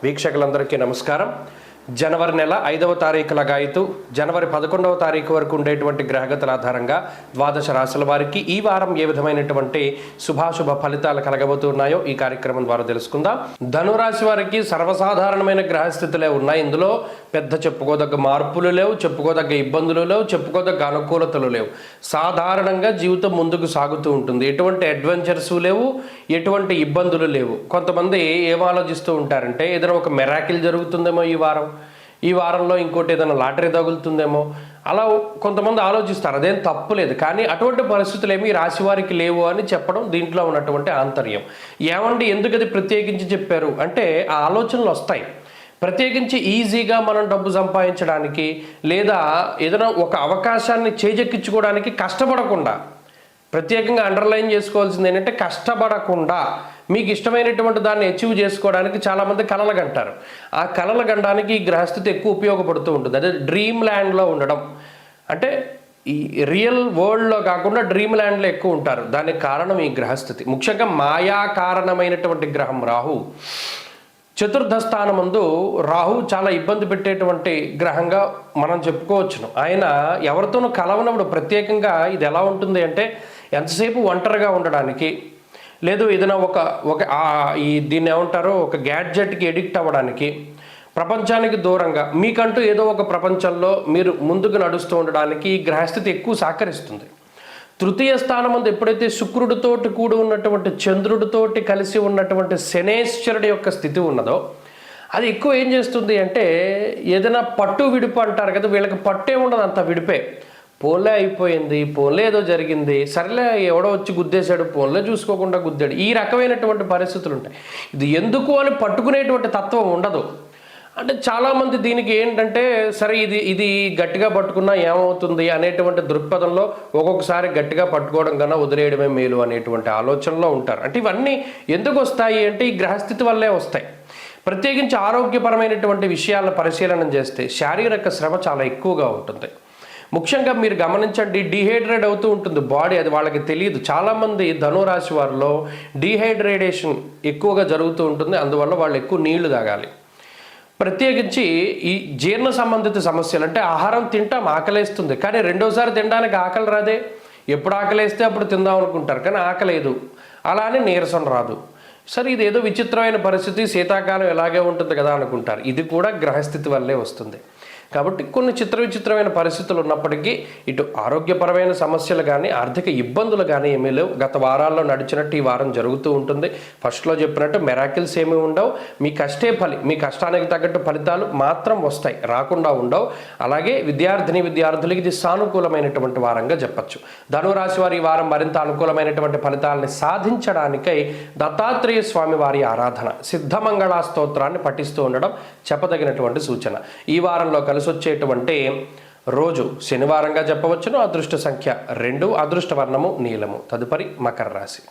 వీక్షకులందరికీ నమస్కారం. జనవరి నెల 5వ తారీఖు లగాయితూ జనవరి 11వ తారీఖు వరకు ఉండేటువంటి గ్రహగతుల ఆధారంగా ద్వాదశ రాశుల వారికి ఈ వారం ఏ విధమైనటువంటి శుభాశుభ ఫలితాలు కలగబోతున్నాయో ఈ కార్యక్రమం ద్వారా తెలుసుకుందాం. ధనురాశి వారికి సర్వసాధారణమైన గ్రహస్థితులే ఉన్నాయి. ఇందులో పెద్ద చెప్పుకోదగ్గ మార్పులు లేవు, చెప్పుకోదగ్గ ఇబ్బందులు లేవు, చెప్పుకోదగ్గ అనుకూలతలు లేవు. సాధారణంగా జీవితం ముందుకు సాగుతూ ఉంటుంది. ఎటువంటి అడ్వెంచర్స్ లేవు, ఎటువంటి ఇబ్బందులు లేవు. కొంతమంది ఏం ఆలోచిస్తూ ఉంటారంటే ఏదైనా ఒక మెరాకిల్ జరుగుతుందేమో ఈ వారంలో ఇంకోటి ఏదైనా లాటరీ తగులుతుందేమో, అలా కొంతమంది ఆలోచిస్తారు. అదేం తప్పు లేదు. కానీ అటువంటి పరిస్థితులు ఏమీ రాశి వారికి లేవు అని చెప్పడం దీంట్లో ఉన్నటువంటి ఆంతర్యం. ఏమండి ఎందుకు అది ప్రత్యేకించి చెప్పారు అంటే ఆ ఆలోచనలు వస్తాయి. ప్రత్యేకించి ఈజీగా మనం డబ్బు సంపాదించడానికి లేదా ఏదైనా ఒక అవకాశాన్ని చేజెక్కించుకోవడానికి కష్టపడకుండా, ప్రత్యేకంగా అండర్లైన్ చేసుకోవాల్సింది ఏంటంటే కష్టపడకుండా మీకు ఇష్టమైనటువంటి దాన్ని అచీవ్ చేసుకోవడానికి చాలామంది కలలు కంటారు. ఆ కలలు గండానికి ఈ గ్రహస్థితి ఎక్కువ ఉపయోగపడుతూ ఉంటుంది. అదే డ్రీమ్ ల్యాండ్లో ఉండడం, అంటే ఈ రియల్ వరల్డ్లో కాకుండా డ్రీమ్ ల్యాండ్లో ఎక్కువ ఉంటారు. దానికి కారణం ఈ గ్రహస్థితి. ముఖ్యంగా మాయా కారణమైనటువంటి గ్రహం రాహు. చతుర్థ స్థానమందు రాహు చాలా ఇబ్బంది పెట్టేటువంటి గ్రహంగా మనం చెప్పుకోవచ్చును. ఆయన ఎవరితోనూ కలవనప్పుడు ప్రత్యేకంగా ఇది ఎలా ఉంటుంది అంటే ఎంతసేపు ఒంటరిగా ఉండడానికి, లేదు ఏదైనా దీన్ని ఏమంటారో ఒక గ్యాడ్జెట్కి ఎడిక్ట్ అవ్వడానికి, ప్రపంచానికి దూరంగా మీకంటూ ఏదో ఒక ప్రపంచంలో మీరు ముందుకు నడుస్తూ ఉండడానికి ఈ గ్రహస్థితి ఎక్కువ సహకరిస్తుంది. తృతీయ స్థానం ఎప్పుడైతే శుక్రుడితోటి కూడి ఉన్నటువంటి చంద్రుడితోటి కలిసి ఉన్నటువంటి శనేశ్వరుడి యొక్క స్థితి ఉన్నదో అది ఎక్కువ ఏం చేస్తుంది అంటే ఏదైనా పట్టు విడుపు అంటారు కదా, వీళ్ళకి పట్టే ఉండదు, అంత విడిపే. పోన్లే అయిపోయింది, పోన్లే ఏదో జరిగింది, సరేలే ఎవడో వచ్చి గుద్దేశాడు, పోన్లే చూసుకోకుండా గుద్దాడు, ఈ రకమైనటువంటి పరిస్థితులు ఉంటాయి. ఇది ఎందుకు అని పట్టుకునేటువంటి తత్వం ఉండదు. అంటే చాలామంది దీనికి ఏంటంటే సరే ఇది గట్టిగా పట్టుకున్నా ఏమవుతుంది అనేటువంటి దృక్పథంలో ఒక్కొక్కసారి గట్టిగా పట్టుకోవడం కన్నా వదిలేయడమే మేలు అనేటువంటి ఆలోచనలో ఉంటారు. అంటే ఇవన్నీ ఎందుకు వస్తాయి అంటే ఈ గ్రహస్థితి వల్లే వస్తాయి. ప్రత్యేకించి ఆరోగ్యపరమైనటువంటి విషయాలను పరిశీలన చేస్తే శారీరక శ్రమ చాలా ఎక్కువగా ఉంటుంది. ముఖ్యంగా మీరు గమనించండి, డీహైడ్రేట్ అవుతూ ఉంటుంది బాడీ, అది వాళ్ళకి తెలియదు. చాలామంది ధనురాశి వారిలో డీహైడ్రేటేషన్ ఎక్కువగా జరుగుతూ ఉంటుంది. అందువల్ల వాళ్ళు ఎక్కువ నీళ్లు తాగాలి. ప్రత్యేకించి ఈ జీర్ణ సంబంధిత సమస్యలు, అంటే ఆహారం తింటాం, ఆకలేస్తుంది, కానీ రెండోసారి తినడానికి ఆకలి రాదే. ఎప్పుడు ఆకలేస్తే అప్పుడు తిందాం అనుకుంటారు, కానీ ఆకలేదు. అలానే నీరసం రాదు. సరే ఇదేదో విచిత్రమైన పరిస్థితి, శీతాకాలం ఎలాగే ఉంటుంది కదా అనుకుంటారు. ఇది కూడా గ్రహస్థితి వల్లే వస్తుంది. కాబట్టి కొన్ని విచిత్రమైన పరిస్థితులు ఉన్నప్పటికీ ఇటు ఆరోగ్యపరమైన సమస్యలు కానీ ఆర్థిక ఇబ్బందులు కానీ ఏమీ లేవు. గత వారాల్లో నడిచినట్టు ఈ వారం జరుగుతూ ఉంటుంది. ఫస్ట్లో చెప్పినట్టు మెరాకిల్స్ ఏమీ ఉండవు. మీ మీ కష్టానికి తగ్గట్టు ఫలితాలు మాత్రం వస్తాయి, రాకుండా ఉండవు. అలాగే విద్యార్థులకి ఇది సానుకూలమైనటువంటి వారంగా చెప్పచ్చు. ధనురాశి వారి ఈ వారం మరింత అనుకూలమైనటువంటి ఫలితాలని సాధించడానికై దత్తాత్రేయ స్వామి వారి ఆరాధన, సిద్ధమంగళ స్తోత్రాన్ని పఠిస్తూ ఉండడం చెప్పదగినటువంటి సూచన. ఈ వారంలో వచ్చేటువంటి రోజు శనివారంగా చెప్పవచ్చును. అదృష్ట సంఖ్య 2, అదృష్ట వర్ణము నీలము. తదుపరి మకర రాశి.